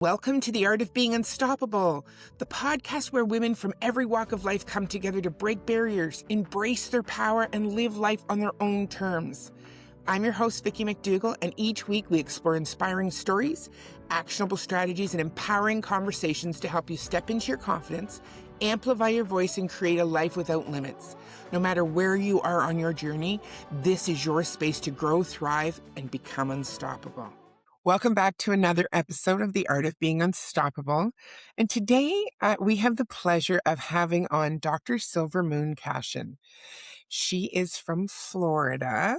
Welcome to The Art of Being Unstoppable, the podcast where women from every walk of life come together to break barriers, embrace their power, and live life on their own terms. I'm your host, Vicki McDougall, and each week we explore inspiring stories, actionable strategies, and empowering conversations to help you step into your confidence, amplify your voice, and create a life without limits. No matter where you are on your journey, this is your space to grow, thrive, and become unstoppable. Welcome back to another episode of The Art of Being Unstoppable. And today we have the pleasure of having on Dr. Silvermoon Cashen. She is from Florida,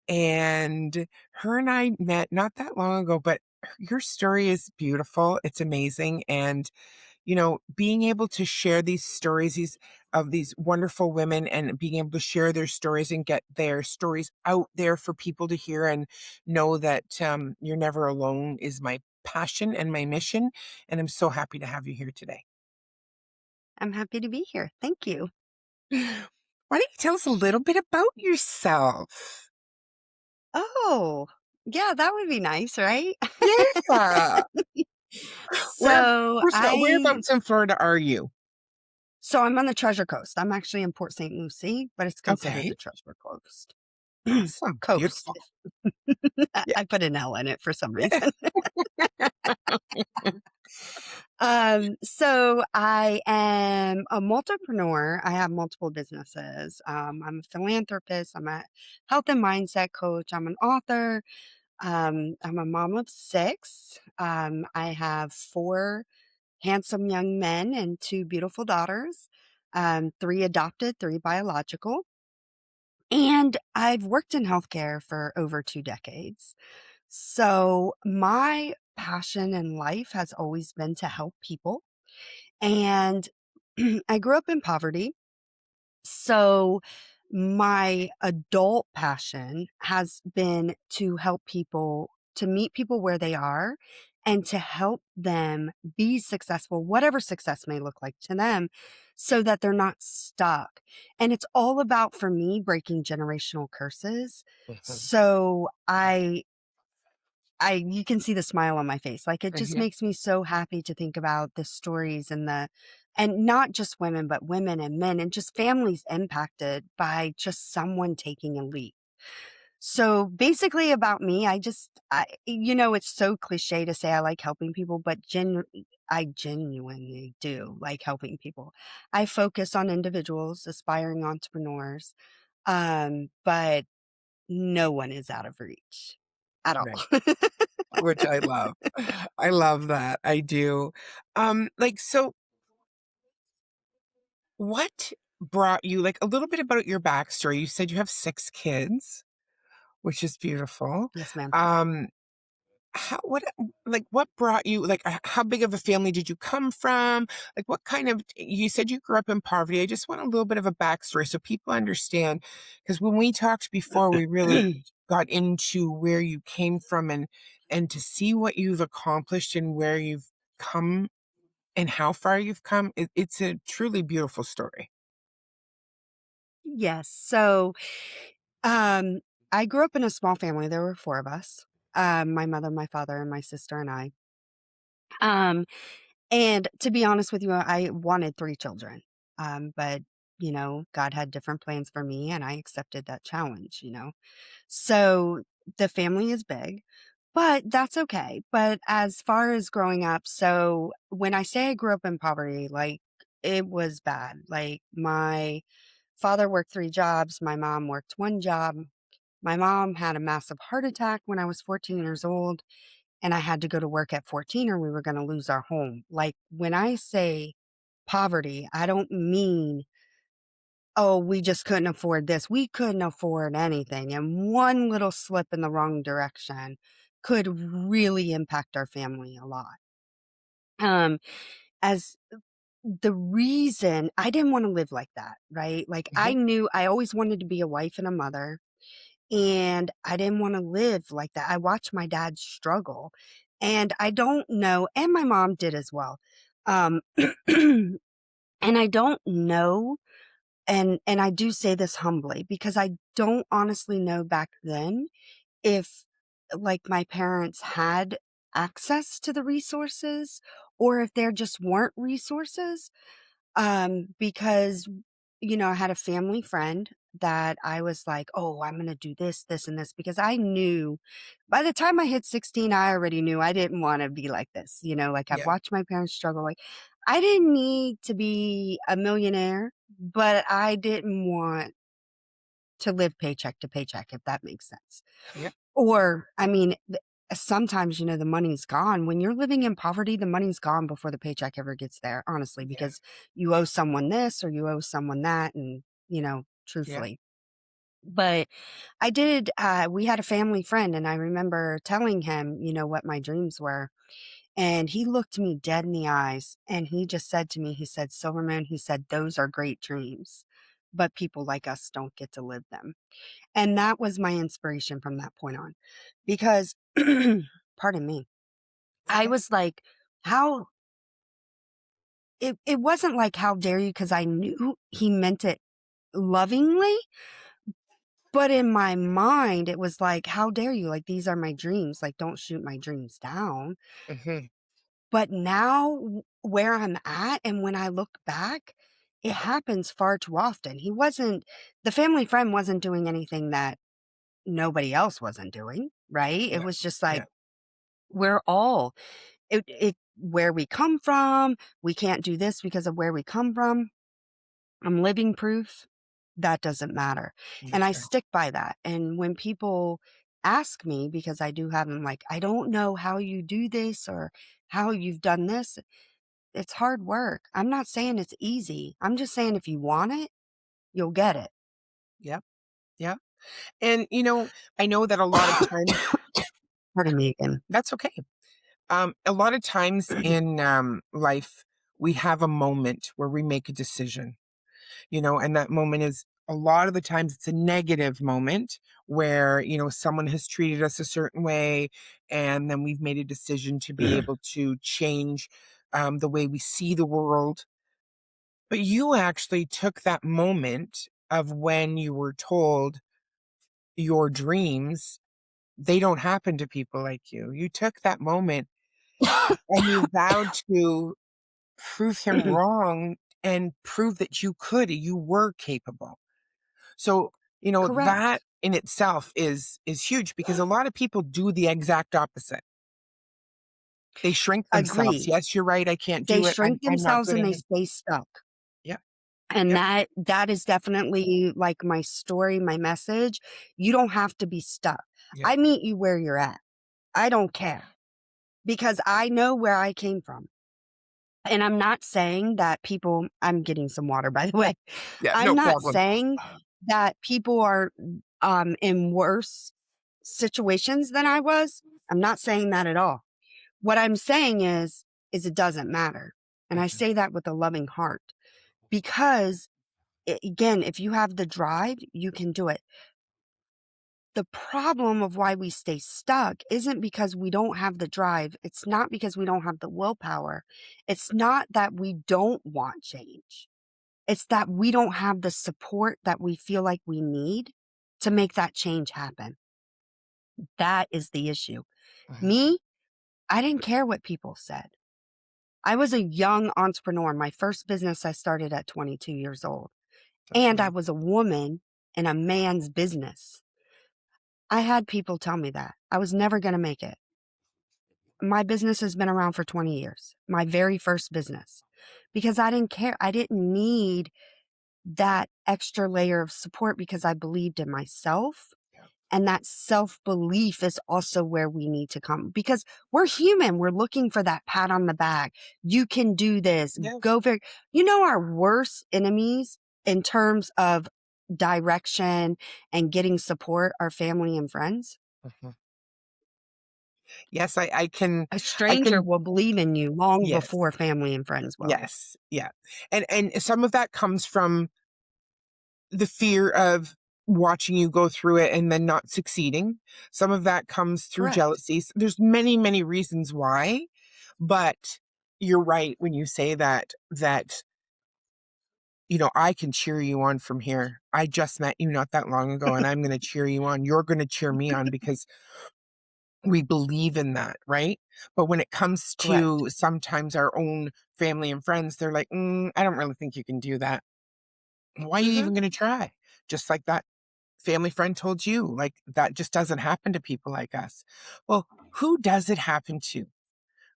and her and I met not that long ago, but your story is beautiful. It's amazing. And being able to share these stories of these wonderful women and being able to share their stories and get their stories out there for people to hear and know that you're never alone is my passion and my mission. And I'm so happy to have you here today. I'm happy to be here. Thank you. Why don't you tell us a little bit about yourself? Oh, yeah, that would be nice, right? Yeah. Where, So first of all, I whereabouts in Florida are you? so I'm on the Treasure Coast. I'm actually in Port St. Lucie, but it's considered Okay. the Treasure Coast. Awesome. Coast. Beautiful. Yeah. I put an L in it for some reason. So I am a multipreneur. I have multiple businesses. I'm a philanthropist. I'm a health and mindset coach. I'm an author. I'm a mom of six. I have four handsome young men and two beautiful daughters, three adopted, three biological. And I've worked in healthcare for over 2 decades. So my passion in life has always been to help people. And I grew up in poverty. So my adult passion has been to help people, to meet people where they are and to help them be successful, whatever success may look like to them, so that they're not stuck. And it's all about, for me, breaking generational curses. Mhm. So you can see the smile on my face. Like, it just Yeah. makes me so happy to think about the stories and not just women, but women and men and just families impacted by just someone taking a leap. So basically about me, it's so cliche to say I like helping people, but I genuinely do like helping people. I focus on individuals, aspiring entrepreneurs, but no one is out of reach at all. Right. Which I love. I love that. I do. So what brought you, like, a little bit about your backstory? You said you have 6 kids, which is beautiful. Yes, ma'am. Um, what brought you, like, how big of a family did you come from? Like, what kind of, you said you grew up in poverty. I just want a little bit of a backstory so people understand. Because when we talked before, we really got into where you came from and to see what you've accomplished and where you've come and how far you've come. It's a truly beautiful story. Yes. So, um, I grew up in a small family. There were four of us. My mother, my father, and my sister and I. Um, and to be honest with you, I wanted three children. But God had different plans for me and I accepted that challenge. So the family is big, but that's okay. But as far as growing up, so when I say I grew up in poverty, like, it was bad. Like, my father worked three jobs. My mom worked one job. My mom had a massive heart attack when I was 14 years old, and I had to go to work at 14 or we were going to lose our home. Like, when I say poverty, I don't mean, oh, we just couldn't afford this. We couldn't afford anything. And one little slip in the wrong direction could really impact our family a lot. Um, as the reason I didn't want to live like that, right? Like, I Mhm. knew I always wanted to be a wife and a mother, and I didn't want to live like that. I watched my dad struggle, and I don't know, and my mom did as well. Um, and I don't know, and I do say this humbly because I don't honestly know back then if, like, my parents had access to the resources or if there just weren't resources. Because, I had a family friend that I was like, oh, I'm going to do this, this, and this, because I knew by the time I hit 16, I already knew I didn't want to be like this. Like I've Yeah. watched my parents struggle. Like I didn't need to be a millionaire, but I didn't want to live paycheck to paycheck, if that makes sense. Yeah. Or, I mean, sometimes, the money's gone. When you're living in poverty, the money's gone before the paycheck ever gets there, honestly, Yeah. because you owe someone this or you owe someone that. And, Yeah. truthfully. But I did, we had a family friend, and I remember telling him, what my dreams were. And he looked me dead in the eyes and he just said to me, he said, Silverman, he said, those are great dreams, but people like us don't get to live them. And that was my inspiration from that point on. Because, pardon me, I Okay. was like, how it wasn't like, how dare you? Because I knew he meant it lovingly. But in my mind, it was like, how dare you? Like, these are my dreams. Like, don't shoot my dreams down. Hmm. But now, where I'm at, and when I look back, it happens far too often. The family friend wasn't doing anything that nobody else wasn't doing, right? It Yeah. was just Yeah. like, we're all where we come from. We can't do this because of where we come from. I'm living proof that doesn't matter. And I That's right. stick by that. And when people ask me, because I do have them like, I don't know how you do this or how you've done this. It's hard work. I'm not saying it's easy. I'm just saying if you want it, you'll get it. Yeah. Yeah. And, I know that a lot of times, Pardon me again. that's okay. A lot of times in life, we have a moment where we make a decision, and that moment is a lot of the times it's a negative moment where, someone has treated us a certain way, and then we've made a decision to be able to change the way we see the world. But you actually took that moment of when you were told your dreams, they don't happen to people like you. You took that moment and you vowed to prove him wrong and prove that you were capable. So, that Correct. in itself is huge because a lot of people do the exact opposite. They shrink themselves. Agree. Yes, you're right. I can't They do it. I'm shrink I'm not themselves good and they enough. stay stuck. Yeah. And Yep. that is definitely like my story, my message. You don't have to be stuck. Yeah. I meet you where you're at. I don't care because I know where I came from. And I'm not saying that people, I'm getting some water, by the way. Yeah. I'm No not problem. saying that people are in worse situations than I was. I'm not saying that at all. What I'm saying is it doesn't matter. And I Mhm. say that with a loving heart because again, if you have the drive, you can do it. The problem of why we stay stuck isn't because we don't have the drive. It's not because we don't have the willpower. It's not that we don't want change. It's that we don't have the support that we feel like we need to make that change happen. That is the issue. Mhm. Me, I didn't care what people said. I was a young entrepreneur. My first business I started at 22 years old. That's And I amazing. was a woman in a man's business. I had people tell me that I was never going to make it. My business has been around for 20 years, my very first business, because I didn't care. I didn't need that extra layer of support because I believed in myself. Yeah. And that self belief is also where we need to come because we're human. We're looking for that pat on the back. You can do this. Yes. Go very, our worst enemies in terms of direction and getting support are family and friends. Mhm. Yes, I can. A I stranger can. will believe in you long Yes. before family and friends will. Yes. Yeah. And some of that comes from the fear of watching you go through it and then not succeeding. Some of that comes through Correct. jealousy. There's many, many reasons why, but you're right when you say that I can cheer you on from here. I just met you not that long ago and I'm going to cheer you on. You're going to cheer me on because we believe in that, right? But when it comes Correct. to sometimes our own family and friends, they're like, I don't really think you can do that. Why are you Hmm. even going to try? Just like that family friend told you, like that just doesn't happen to people like us. Well, who does it happen to,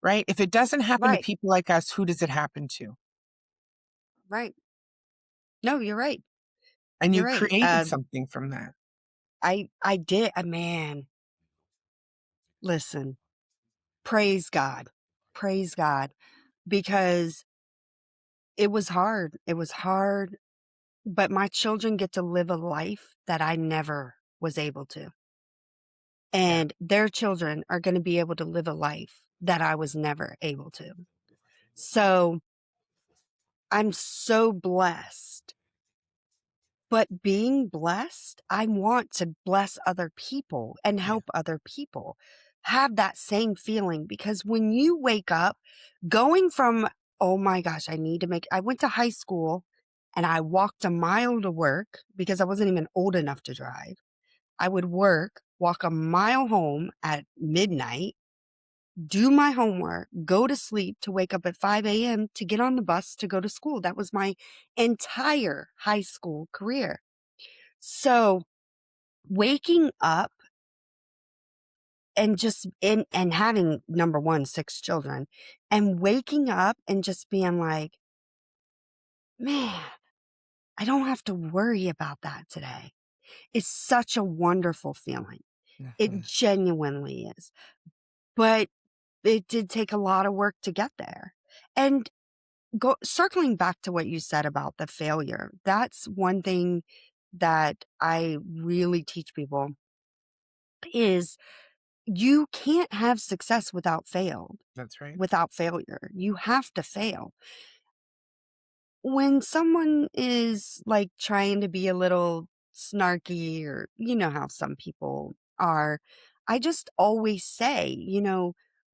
right? If it doesn't happen to Right. people like us, who does it happen to? Right. No, you're right. And You're you right. created something from that. I did. Man, listen. Praise God. Praise God. Because it was hard. It was hard, but my children get to live a life that I never was able to. Yeah, And their children are going to be able to live a life that I was never able to. So I'm so blessed. But being blessed, I want to bless other people and yeah, help other people have that same feeling. Because when you wake up, going from, oh my gosh, I went to high school and I walked a mile to work because I wasn't even old enough to drive. I would work, walk a mile home at midnight, do my homework, go to sleep to wake up at 5 a.m. to get on the bus to go to school. That was my entire high school career. So waking up and and having number one, 6 children, and waking up and just being like, man, I don't have to worry about that today. It's such a wonderful feeling. It mhm, genuinely is. But it did take a lot of work to get there. And circling back to what you said about the failure, that's one thing that I really teach people is you can't have success that's right. without failure. You have to fail. When someone is like trying to be a little snarky, or you know how some people are, I just always say,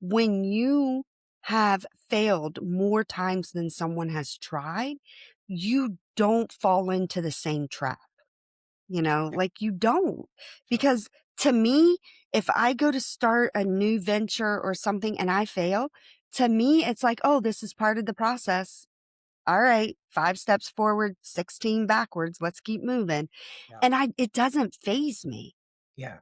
when you have failed more times than someone has tried, you don't fall into the same trap. Yeah, Like you don't. no, Because to me, if I go to start a new venture or something and I fail, to me, it's like, oh, this is part of the process. All right, 5 steps forward, 16 backwards. Let's keep moving. yeah, And it doesn't phase me. yeah,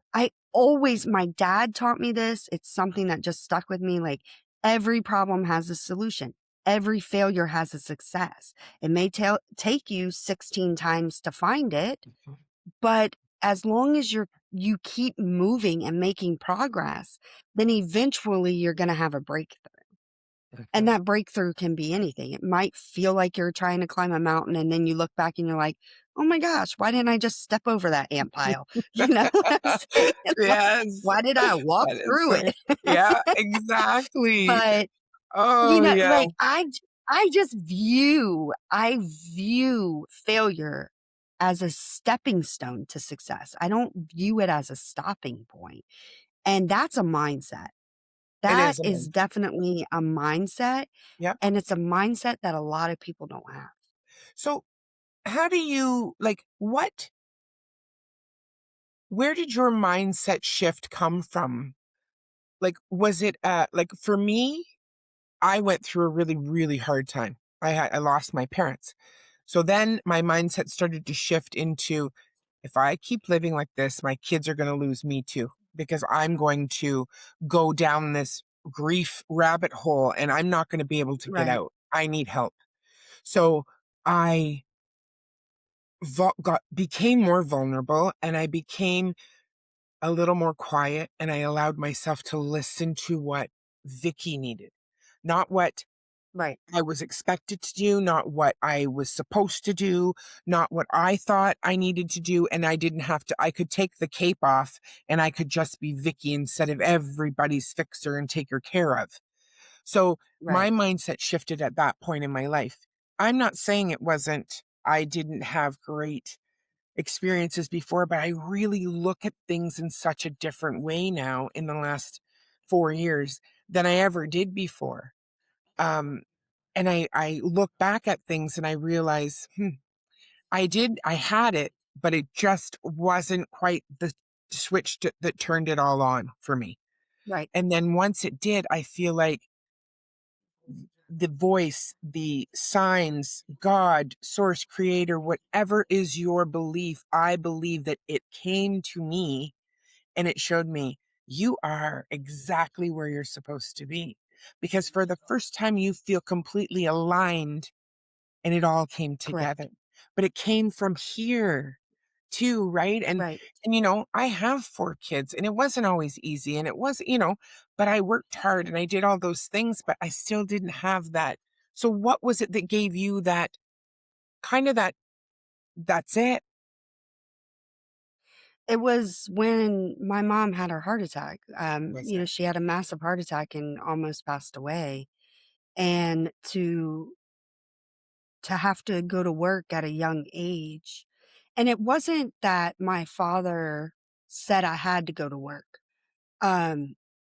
My dad taught me this. It's something that just stuck with me. Like every problem has a solution. Every failure has a success. It may take you 16 times to find it, mhm, but as long as you keep moving and making progress, then eventually you're going to have a breakthrough. And mhm. that breakthrough can be anything. It might feel like you're trying to climb a mountain and then you look back and you're like, "Oh my gosh, why didn't I just step over that ant pile?" You know what I'm saying? Like, Yes, why did I walk that is through funny. it? Yeah, exactly. But, Oh, yeah. like I just view failure as a stepping stone to success. I don't view it as a stopping point. And that's a mindset. It That is a is mindset. definitely a mindset, Yep. and it's a mindset that a lot of people don't have. So how do you like where did your mindset shift come from? Like, was it like for me, I went through a really, really hard time. I lost my parents. So then my mindset started to shift into if I keep living like this, my kids are going to lose me too, because I'm going to go down this grief rabbit hole and I'm not going to be able to get Right, out. I need help. So I became more vulnerable and I became a little more quiet and I allowed myself to listen to what Vicky needed, not what right, I was expected to do, not what I was supposed to do, not what I thought I needed to do. And I didn't have to, I could take the cape off and I could just be Vicky instead of everybody's fixer and taker care of. So my right, mindset shifted at that point in my life. I'm not saying I didn't have great experiences before, but I really look at things in such a different way now in the last 4 years than I ever did before. Um, and I look back at things and I realize, I had it, but it just wasn't quite the switch that turned it all on for me. Right. And then once it did, I feel like the voice, the signs, God, source, creator, whatever is your belief, I believe that it came to me and it showed me you are exactly where you're supposed to be. Because for the first time, you feel completely aligned and it all came together. Correct. But it came from here too, right? Right. And I have 4 kids and it wasn't always easy and it was, but I worked hard and I did all those things, but I still didn't have that. So what was it that gave you that kind of that's it? It was when my mom had her heart attack. Was it? She had a massive heart attack and almost passed away. And to have to go to work at a young age. And it wasn't that my father said I had to go to work. Um,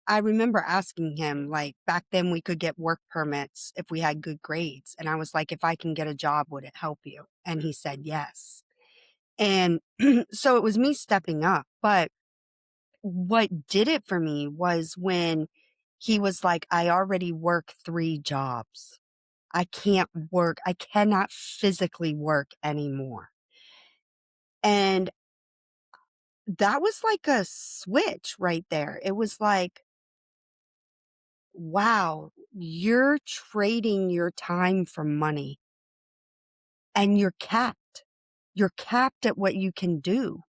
I remember asking him, like, back then we could get work permits if we had good grades. And I was like, if I can get a job, would it help you? And he said yes. And so it was me stepping up. But what did it for me was when he was like, I already work 3 jobs. I cannot physically work anymore. And that was like a switch right there. It was like, wow, you're trading your time for money and you're capped. You're capped at what you can do.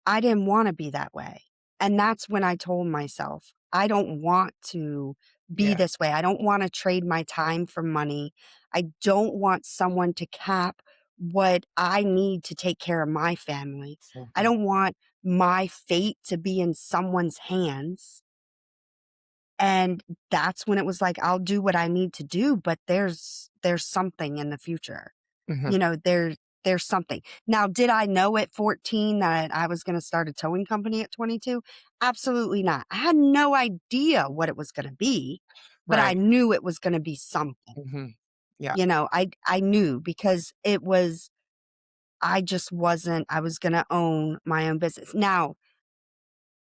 I didn't want to be that way. And that's when I told myself, I don't want to be Yeah. this way. I don't want to trade my time for money. I don't want someone to cap what I need to take care of my family. I Mhm. don't want my fate to be in someone's hands. And that's when it was like, I'll do what I need to do, but there's something in the future. Mhm. You know, there's something. Now, did I know at 14 that I was gonna start a towing company at 22? Absolutely not. I had no idea what it was gonna be, but I Right. knew it was gonna be something. Mhm. Yeah. I knew because it was I just wasn't I was gonna own my own business. Now,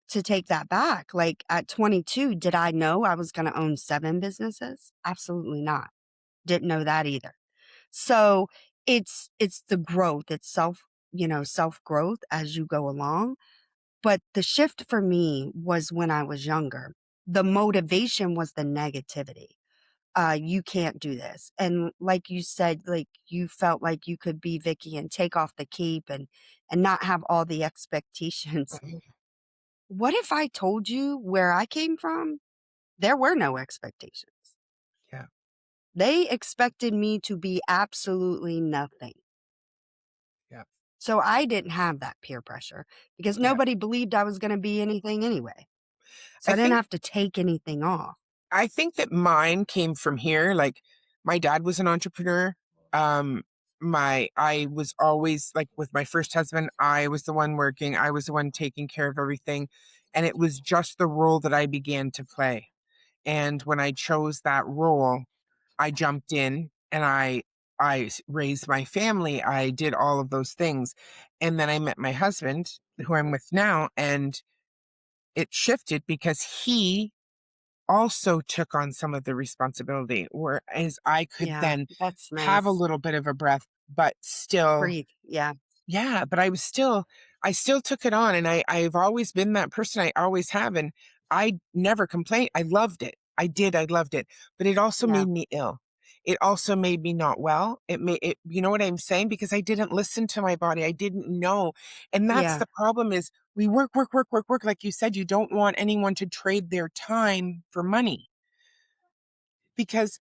to take that back, like, at 22, did I know I was gonna own 7 businesses? Absolutely not. Didn't know that either. So, it's the growth, it's self-growth as you go along, but the shift for me was when I was younger. The motivation was the negativity. "You can't do this," and like you said, like, you felt like you could be Vicky and take off the cape and not have all the expectations. Mhm. What if I told you where I came from? There were no expectations. Yeah. They expected me to be absolutely nothing. Yeah. So I didn't have that peer pressure because Yeah. nobody believed I was gonna be anything anyway. So I I didn't think have to take anything off. I think that mine came from here. Like my dad was an entrepreneur. I was always like with my first husband, I was the one working, I was the one taking care of everything. And it was just the role that I began to play. And when I chose that role, I jumped in and raised my family. I did all of those things. And then I met my husband, who I'm with now, and it shifted because he also took on some of the responsibility, whereas I could Yeah, then that's have a nice. little bit of a breath, but still, Breathe. Yeah, yeah, but I still took it on and I've always been that person. I always have. And I never complained. I loved it. I loved it. But it also yeah, made me ill. It also made me not well. You know what I'm saying? Because I didn't listen to my body. I didn't know. And that's yeah, the problem is we work, work, work, work, work. Like you said, you don't want anyone to trade their time for money because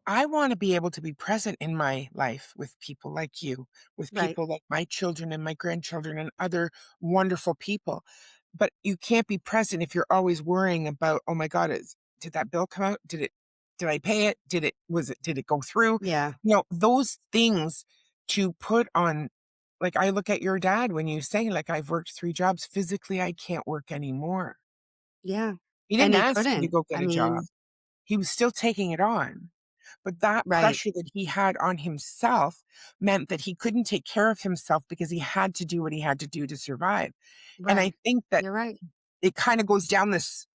I want to be able to be present in my life with people like you, with right. people like my children and my grandchildren and other wonderful people. But you can't be present if you're always worrying about, oh my God, did that bill come out? Did I pay it? Did it go through? Yeah, Those things to put on, like I look at your dad when you say, like, I've worked 3 jobs. Physically, I can't work anymore. yeah. He And didn't he ask you to couldn't. go I get a job. mean, He was still taking it on. But that right, pressure that he had on himself meant that he couldn't take care of himself because he had to do what he had to do to survive. And I right. think that You're right. it kind of goes down this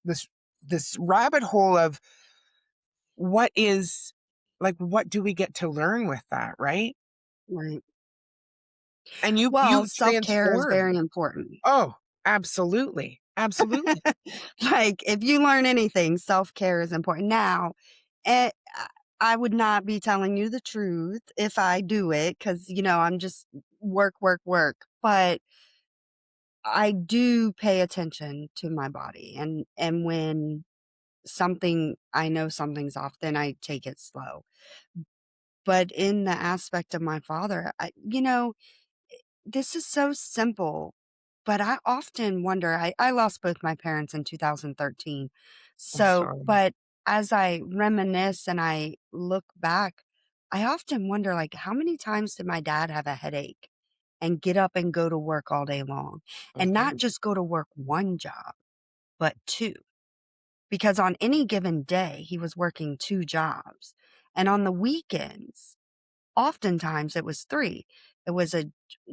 rabbit hole of what is, like, what do we get to learn with that, right? Right. And Well, you've self-care is transformed. very important. Oh, absolutely. Absolutely. Like, if you learn anything, self-care is important. Now, eh, I would not be telling you the truth if I do it because, I'm just work, work, work. But I do pay attention to my body. And when I know something's off, then I take it slow. But in the aspect of my father, this is so simple, but I often wonder. I lost both my parents in 2013. I'm So, sorry. but as I reminisce and I look back, I often wonder, like, how many times did my dad have a headache and get up and go to work all day long? And not Mhm. just go to work one job, but two. Because on any given day, he was working two jobs. And on the weekends, oftentimes it was 3. It was a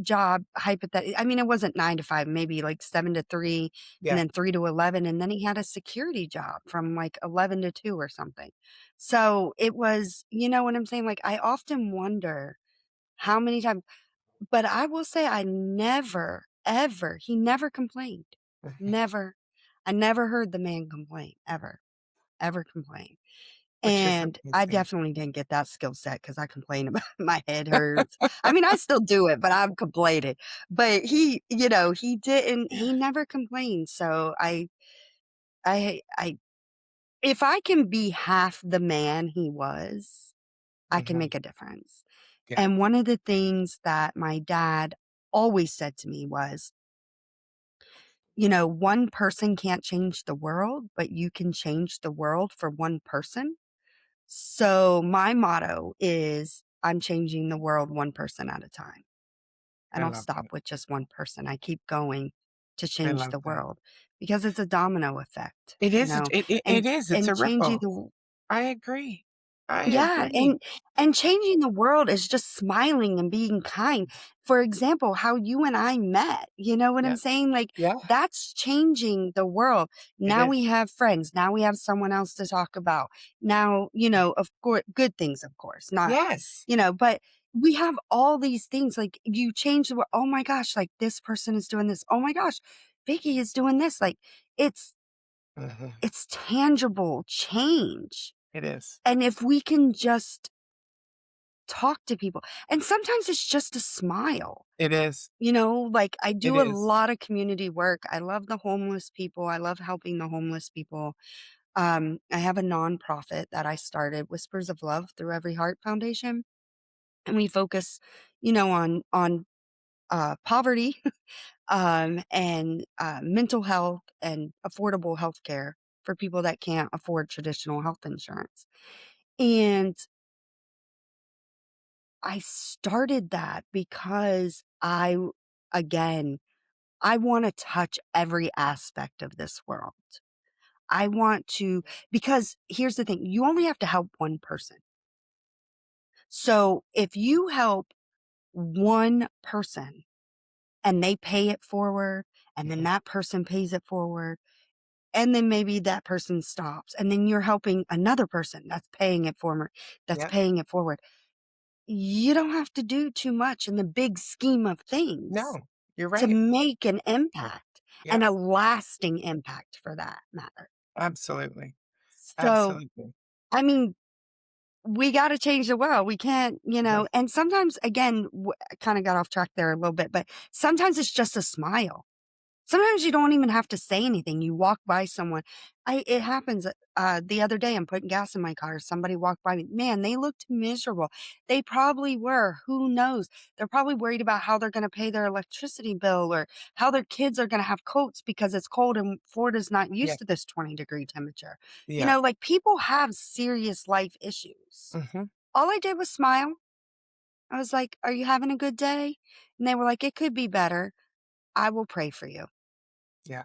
job I mean, it wasn't 9 to 5, maybe like 7 to 3, and Yeah. then 3 to 11, and then he had a security job from, like, 11 to 2 or something. So, it was, you know what I'm saying? Like, I often wonder how many times, but I will say I never, ever he never complained. Never. I never heard the man complain, ever complain. Which is And I amazing. definitely didn't get that skill set because I complain about my head hurts. I mean, I still do it, but I'm complaining. But he never complained. So I if I can be half the man he was, I can Mhm. make a difference. Yeah, And one of the things that my dad always said to me was, one person can't change the world, but you can change the world for one person. So my motto is I'm changing the world one person at a time. I I don't love stop that. with just one person. I keep going to I change love the that. world because it's a domino effect, It is, it and is, it's and a changing ripple. the I agree. I yeah, agree. and changing the world is just smiling and being kind. For example, how you and I met, you know what I'm Yeah, saying? Like, yeah, that's changing the world. it Now is. we have friends. Now we have someone else to talk about. Now, of course, good things, of course, not, Yes. but we have all these things. Like, you change the world. Oh my gosh, like this person is doing this. Oh my gosh, Vicky is doing this. Like, it's Mhm. it's tangible change. It is. And if we can just talk to people. And sometimes it's just a smile. It is. Like, I It do a is. lot of community work. I love the homeless people. I love helping the homeless people. I have a nonprofit that I started, Whispers of Love Through Every Heart Foundation, and we focus, on poverty, and mental health and affordable health care for people that can't afford traditional health insurance. And I started that because again, I want to touch every aspect of this world. I want to, because here's the thing, you only have to help one person. So if you help one person and they pay it forward, and then Mhm. that person pays it forward, and then maybe that person stops, and then you're helping another person that's paying it forward, that's Yeah. paying it forward. You don't have to do too much in the big scheme of things No, you're to right. make an impact Yeah, and a lasting impact for that matter. absolutely. So, Absolutely. I mean, we got to change the world. We can't, Mhm. and sometimes, again, kind of got off track there a little bit, but sometimes it's just a smile. Sometimes you don't even have to say anything. You walk by someone. It happens. The other day, I'm putting gas in my car. Somebody walked by me. Man, they looked miserable. They probably were. Who knows? They're probably worried about how they're going to pay their electricity bill or how their kids are going to have coats because it's cold and Florida's not Yeah, used to this 20-degree temperature. yeah. Like, people have serious life issues. Mhm. All I did was smile. I was like, "Are you having a good day?" And they were like, "It could be better. I will pray for you." Yeah.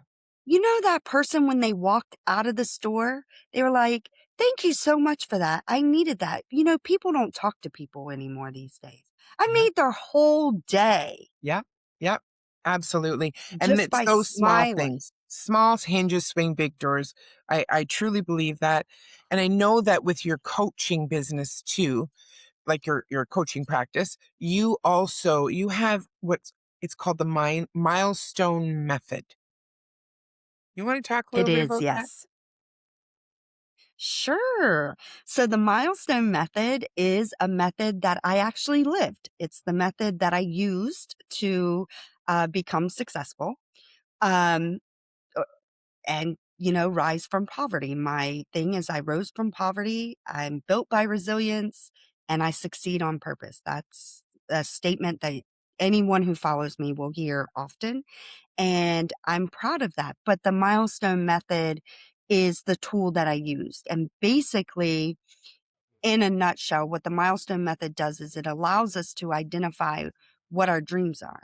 That person when they walked out of the store, they were like, "Thank you so much for that. I needed that." People don't talk to people anymore these days. I Yeah. made their whole day Yeah. Yeah. Absolutely. And just it's by those small smiling. things. Small hinges swing big doors. I truly believe that. And I know that with your coaching business too, like your coaching practice, you have what's it's called the Milestone Method. You want to talk a It little bit is, about that? yes. Sure. So the milestone method is a method that I actually lived. It's the method that I used to become successful. Um, and rise from poverty. My thing is I rose from poverty. I'm built by resilience and I succeed on purpose. That's a statement that anyone who follows me will hear often, and I'm proud of that. But the milestone method is the tool that I used. And basically, in a nutshell, what the milestone method does is it allows us to identify what our dreams are.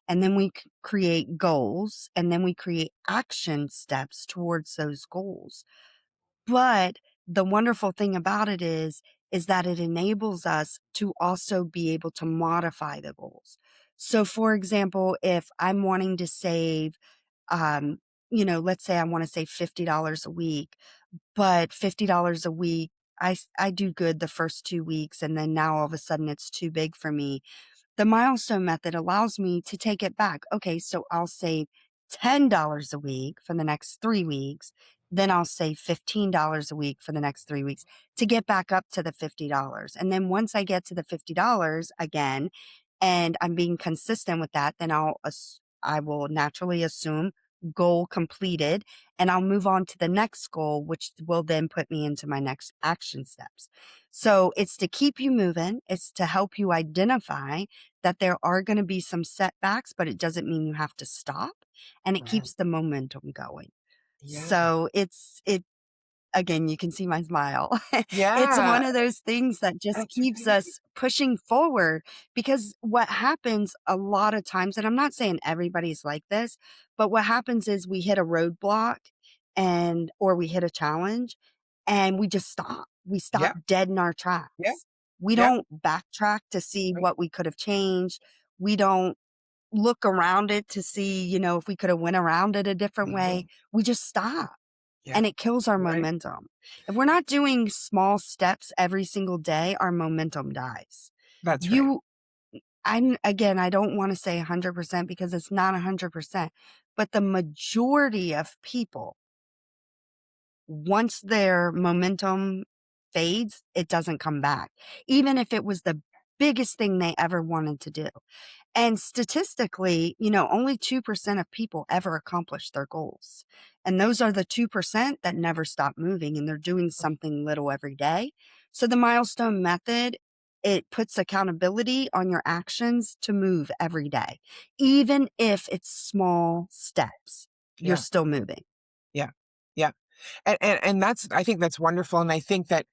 And then we create goals, and then we create action steps towards those goals. But the wonderful thing about it is that it enables us to also be able to modify the goals. So for example, if I'm wanting to save, um, let's say I want to save $50 a week, but $50 a week, I do good the first 2 weeks, and then now all of a sudden it's too big for me. The milestone method allows me to take it back. Okay, so I'll save $10 a week for the next 3 weeks. Then I'll save $15 a week for the next 3 weeks to get back up to the $50. And then once I get to the $50 again, and I'm being consistent with that, then I will naturally assume goal completed, and I'll move on to the next goal, which will then put me into my next action steps. So it's to keep you moving. It's to help you identify that there are going to be some setbacks, but it doesn't mean you have to stop, and it Right. keeps the momentum going. Yeah. So it again, you can see my smile. It's Yeah. one of those things that just That's keeps right. us pushing forward, because what happens a lot of times, and I'm not saying everybody's like this, but what happens is we hit a roadblock or we hit a challenge and we just stop. We stop Yeah. dead in our Yeah. tracks. We Yeah. don't backtrack to see Right. what we could have changed. We don't look around it to see, if we could have went around it a different way. Mhm. We just stop, Yeah. and it kills our Right. momentum. If we're not doing small steps every single day, our momentum dies. That's right. You, I don't want to say 100% because it's not 100%, but the majority of people, once their momentum fades, it doesn't come back, even if it was the biggest thing they ever wanted to do. And statistically, only 2% of people ever accomplish their goals. And those are the 2% that never stop moving, and they're doing something little every day. So the milestone method, it puts accountability on your actions to move every day. Even if it's small steps, you're Yeah. still moving. Yeah. Yeah. And that's I think that's wonderful. And I think that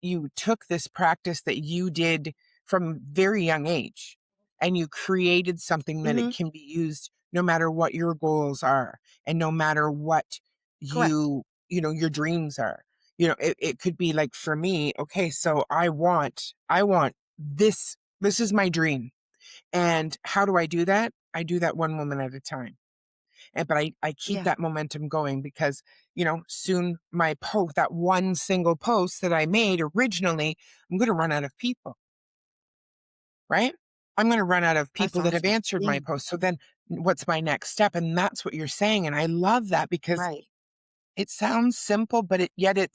you took this practice that you did from very young age and you created something that it Hmm. can be used no matter what your goals are and no matter what Correct. your dreams are. It could be like for me, okay, so I want this is my dream. And how do I do that? I do that one woman at a time. But I keep Yeah. that momentum going because, soon that one single post that I made originally, I'm going to run out of people, right? I'm going to run out of That's people that have awesome. answered Yeah. my post. So then what's my next step? And that's what you're saying. And I love that because Right. it sounds simple, but yet it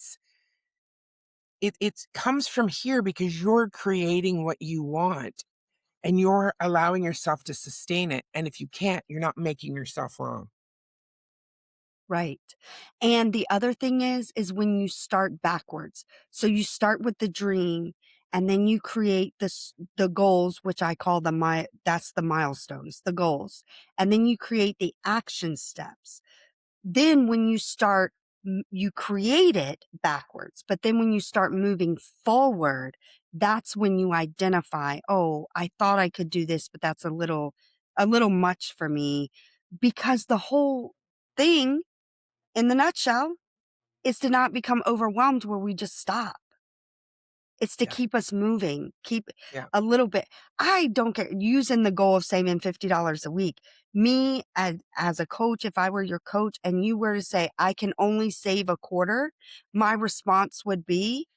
comes from here because you're creating what you want and you're allowing yourself to sustain it. And if you can't, you're not making yourself wrong. Right. And the other thing is when you start backwards. So you start with the dream, and then you create the goals, which I call that's the milestones, the goals. And then you create the action steps. Then when you start, you create it backwards. But then when you start moving forward, that's when you identify, oh, I thought I could do this, but that's a little much for me, because the whole thing, in the nutshell, is to not become overwhelmed where we just stop. It's to Yeah. keep us moving, keep Yeah. a little bit. I don't care using the goal of saving $50 a week. Me as a coach, if I were your coach and you were to say, I can only save a quarter, my response would be,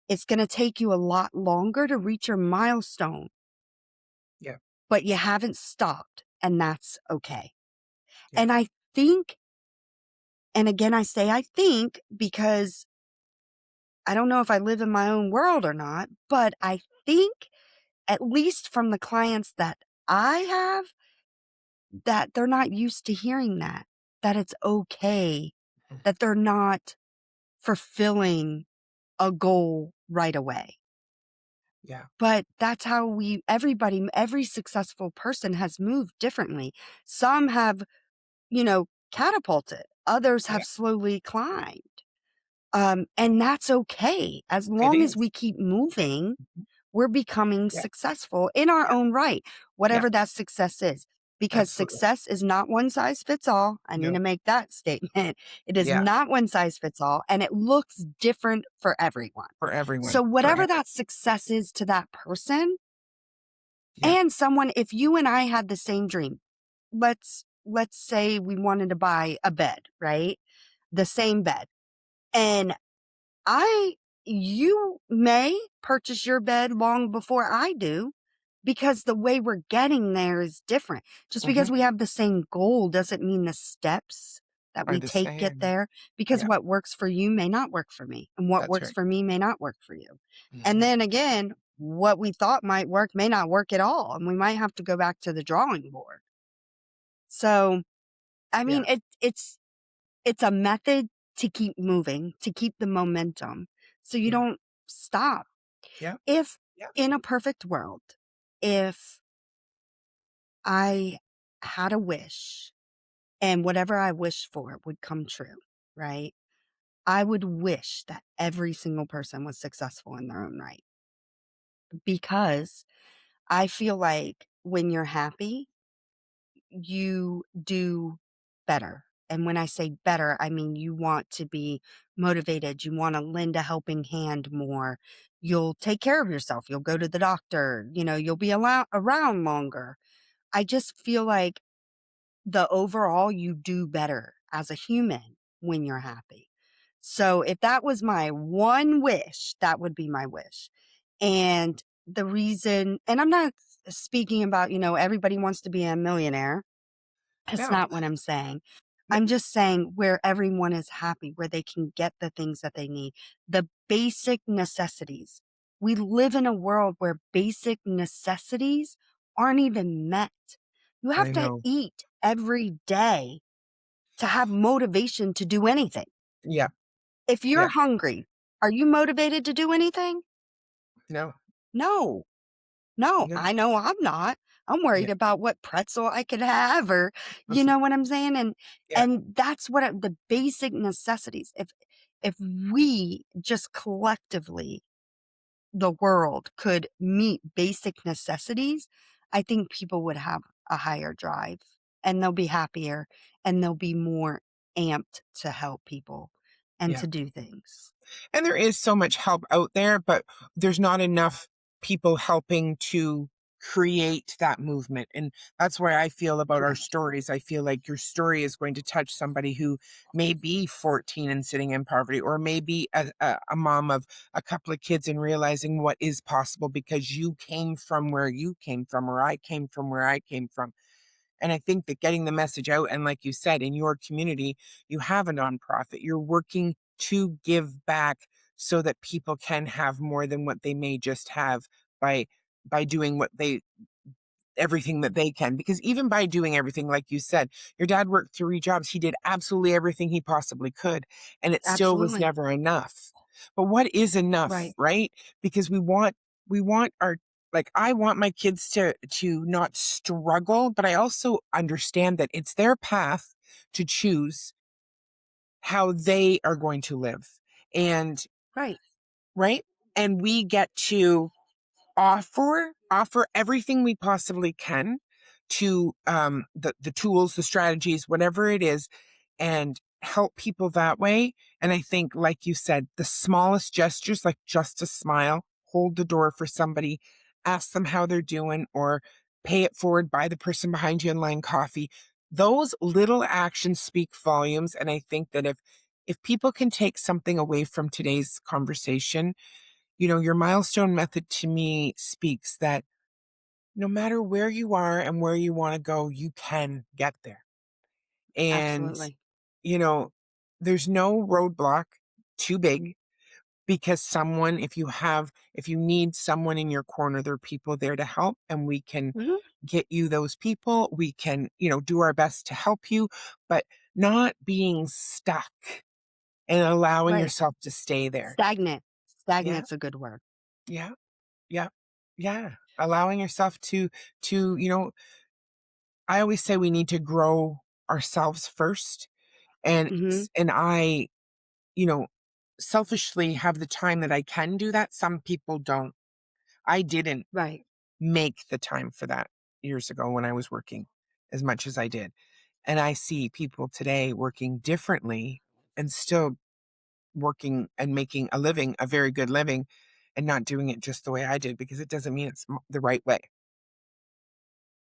it's going to take you a lot longer to reach your milestone, Yeah. but you haven't stopped, and that's okay. Yeah. And I think, and again, I say I think because I don't know if I live in my own world or not, but I think, at least from the clients that I have, that they're not used to hearing that it's okay, Mhm. that they're not fulfilling a goal right away. Yeah. But that's how every successful person has moved differently. Some have, catapulted, others Yeah. have slowly climbed. And that's okay. As It long as is. we keep moving, Mhm. we're becoming Yeah. successful in our Yeah. own right, Yeah. whatever that success is. Because Absolutely. success is not one size fits all. I need to No. make that statement. It is Yeah. not one size fits all, and it looks different for everyone. For everyone. So, For whatever everyone. that success is to that person, Yeah. and someone, if you and I had the same dream, let's say we wanted to buy a bed, right? The same bed. And I you may purchase your bed long before I do, because the way we're getting there is different. Just because Mhm. we have the same goal doesn't mean the steps that Are we the take get same. there, because Yeah. what works for you may not work for me, and what That's works right. for me may not work for you. And Mhm. then again, what we thought might work may not work at all, and we might have to go back to the drawing board. So, I Yeah. mean, it's a method to keep moving, to keep the momentum so you Yeah. don't stop. Yeah. If Yeah. in a perfect world, if I had a wish and whatever I wished for would come true, right? I would wish that every single person was successful in their own right, because I feel like when you're happy, you do better. And when I say better, I mean you want to be motivated. You want to lend a helping hand more. You'll take care of yourself. You'll go to the doctor. You'll be around longer. I just feel like the overall, you do better as a human when you're happy. So if that was my one wish, that would be my wish. And the reason, and I'm not speaking about, everybody wants to be a millionaire. That's No. not what I'm saying. No. I'm just saying where everyone is happy, where they can get the things that they need, the basic necessities. We live in a world where basic necessities aren't even met. You have I to know. eat every day to have motivation to do anything. Yeah. If Yeah. you're hungry, are you motivated to do anything? No. No. No, No. I know I'm not. I'm Yeah. worried about what pretzel I could have, or you Listen. know what I'm saying? And Yeah. and that's the basic necessities. If we just collectively, the world, could meet basic necessities, I think people would have a higher drive, and they'll be happier, and they'll be more amped to help people and Yeah. to do things. And there is so much help out there, but there's not enough people helping to create that movement. And that's why I feel about our Correct. stories. I feel like your story is going to touch somebody who may be 14 and sitting in poverty, or maybe a mom of a couple of kids and realizing what is possible because you came from where you came from, or I came from where I came from. And I think that getting the message out, and like you said, in your community, you have a nonprofit, you're working to give back so that people can have more than what they may just have by doing everything that they can. Because even by doing everything, like you said, your dad worked 3 jobs. He did absolutely everything he possibly could, and it still was Absolutely. never enough. But what is enough, Right. right? Because we want our, like, I want my kids to not struggle, but I also understand that it's their path to choose how they are going to live. And Right. right? And we get to offer everything we possibly can to the tools, the strategies, whatever it is, and help people that way. And I think, like you said, the smallest gestures, like just a smile, hold the door for somebody, ask them how they're doing, or pay it forward, buy the person behind you in line coffee. Those little actions speak volumes. And I think that if people can take something away from today's conversation, your milestone method to me speaks that no matter where you are and where you want to go, you can get there. And, Absolutely. you know, there's no roadblock too big because if you need someone in your corner, there are people there to help, and we can Mhm. get you those people. We can, do our best to help you, but not being stuck and allowing Right. yourself to stay there. Stagnant. Yeah. Stagnant's a good word. Yeah. Yeah. Yeah. Allowing yourself to, I always say we need to grow ourselves first. And Mhm. and I, you know, selfishly have the time that I can do that. Some people don't. I didn't Right. make the time for that years ago when I was working as much as I did. And I see people today working differently and still working and making a living, a very good living, and not doing it just the way I did because it doesn't mean it's the right way,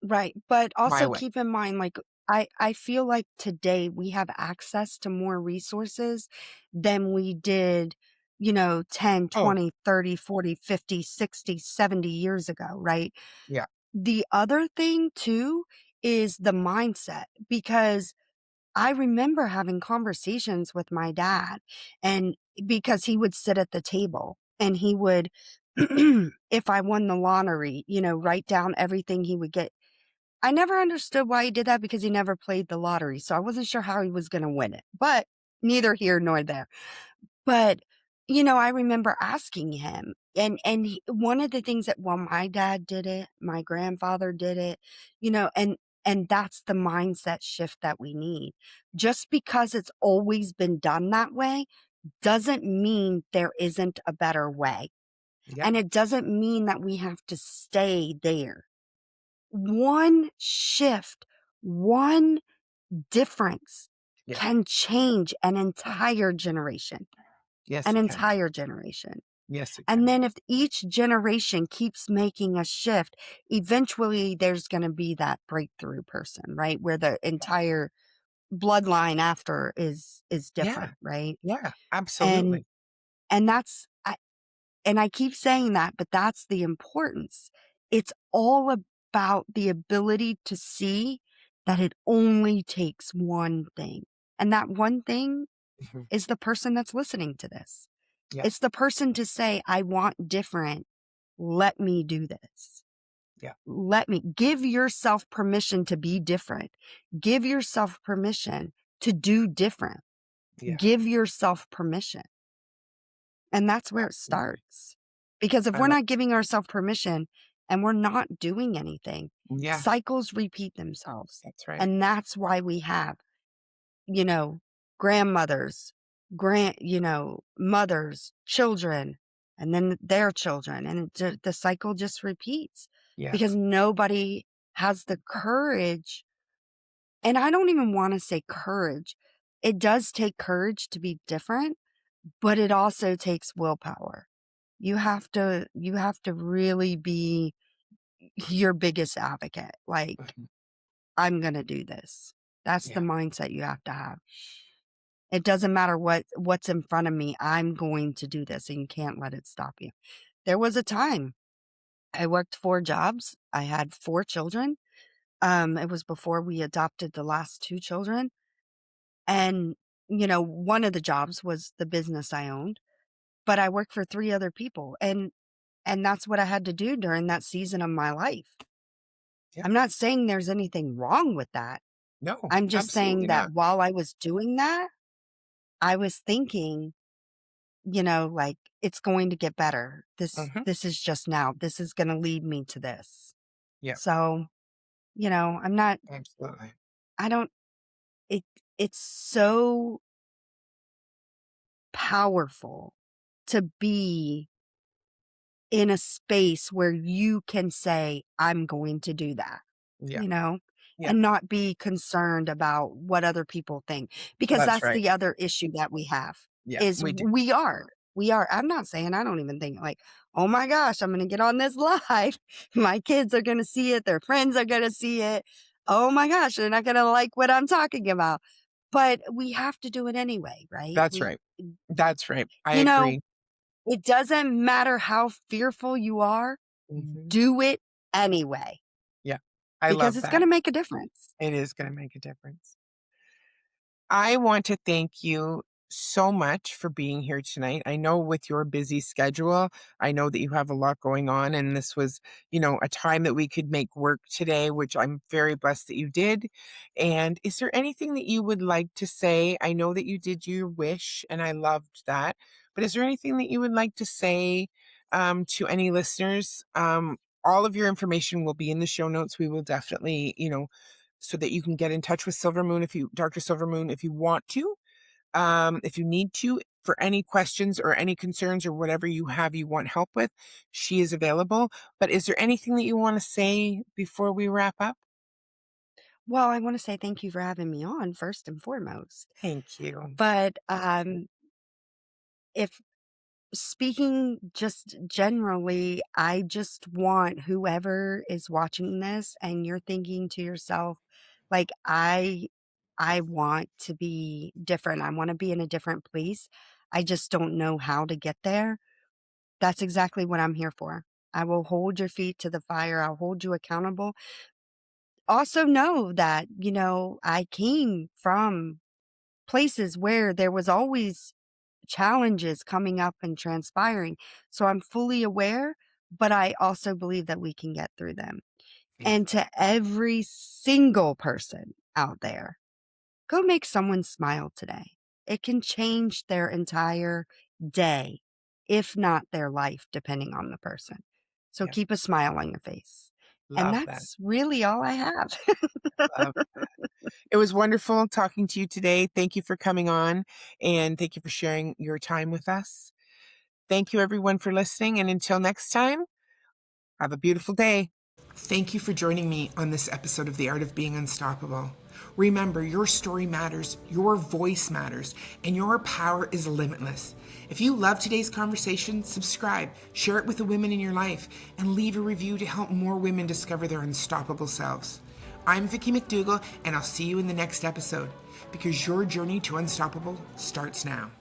Right. But my also way. keep in mind, like, I feel like today we have access to more resources than we did, 10, Oh, 20, 30, 40, 50, 60, 70 years ago, right? yeah. The other thing too is the mindset, because I remember having conversations with my dad, and because he would sit at the table and he would, if I won the lottery, write down everything he would get. I never understood why he did that because he never played the lottery. So I wasn't sure how he was going to win it, but neither here nor there. But, I remember asking him, one of the things that, well, my dad did it, my grandfather did it, and that's the mindset shift that we need. Just because it's always been done that way doesn't mean there isn't a better way. Yeah. And it doesn't mean that we have to stay there. One shift, one difference Yeah. can change an entire generation, Yes, an it can. entire generation. Yes, it And can. then if each generation keeps making a shift, eventually there's going to be that breakthrough person, right? Where the entire bloodline after is Yeah. different, right? Yeah. And Absolutely. and I keep saying that, but that's the importance. It's all about the ability to see that it only takes one thing. And that one thing Mhm. is the person that's listening to this. Yeah. It's the person to say, I want different. Let me do this. Yeah. Let me give yourself permission to be different. Give yourself permission to do different. Yeah. Give yourself permission. And that's where it Absolutely. starts. Because if I we're like not giving ourselves permission and we're not doing anything, Yeah, cycles repeat themselves. that's right. And that's why we have, you know, grandmothers, mothers, children, and then their children. And the cycle just repeats Yeah. because nobody has the courage. And I don't even want to say courage. It does take courage to be different, but it also takes willpower. You have to really be your biggest advocate. Like, Mhm. I'm going to do this. That's the Yeah. mindset you have to have. It doesn't matter what's in front of me. I'm going to do this, and you can't let it stop you. There was a time I worked 4 jobs. I had 4 children. It was before we adopted the last 2 children. And, one of the jobs was the business I owned, but I worked for 3 other people. And that's what I had to do during that season of my life. Yeah. I'm not saying there's anything wrong with that. No, I'm just saying absolutely that not. while I was doing that, I was thinking, like, it's going to get better. This Mhm. this is just now. This is going to lead me to this. Yeah, So, I'm not absolutely. I don't it it's so powerful to be in a space where you can say, I'm going to do that, Yeah. you know, Yeah, and not be concerned about what other people think. Because that's that's right. the other issue that we have Yeah, is we do. we are. We are. I'm not saying I don't even think like, oh my gosh, I'm going to get on this live. My kids are going to see it. Their friends are going to see it. Oh my gosh, they're not going to like what I'm talking about. But we have to do it anyway, right? That's right. That's right. I You know, agree. it doesn't matter how fearful you are, Mhm. do it anyway Yeah. I because love it's going that. to make a difference. It is going to make a difference. I want to thank you so much for being here tonight. I know with your busy schedule, I know that you have a lot going on, and this was, a time that we could make work today, which I'm very blessed that you did. And is there anything that you would like to say? I know that you did your wish, and I loved that. But is there anything that you would like to say to any listeners? All of your information will be in the show notes. We will definitely, so that you can get in touch with Dr. Silvermoon, if you want to, if you need to, for any questions or any concerns or whatever you want help with, she is available. But is there anything that you want to say before we wrap up? Well, I want to say thank you for having me on first and foremost. Thank you. But if speaking just generally, I just want whoever is watching this and you're thinking to yourself, like, I want to be different. I want to be in a different place. I just don't know how to get there. That's exactly what I'm here for. I will hold your feet to the fire. I'll hold you accountable. Also know that, I came from places where there was always challenges coming up and transpiring. So I'm fully aware, but I also believe that we can get through them. Yeah. And to every single person out there, go make someone smile today. It can change their entire day, if not their life, depending on the person. So Yeah. keep a smile on your face. And Love that. that's really all I have. Love. It was wonderful talking to you today. Thank you for coming on and thank you for sharing your time with us. Thank you everyone for listening. And until next time, have a beautiful day. Thank you for joining me on this episode of The Art of Being Unstoppable. Remember, your story matters, your voice matters, and your power is limitless. If you love today's conversation, subscribe, share it with the women in your life, and leave a review to help more women discover their unstoppable selves. I'm Vicki McDougall, and I'll see you in the next episode, because your journey to unstoppable starts now.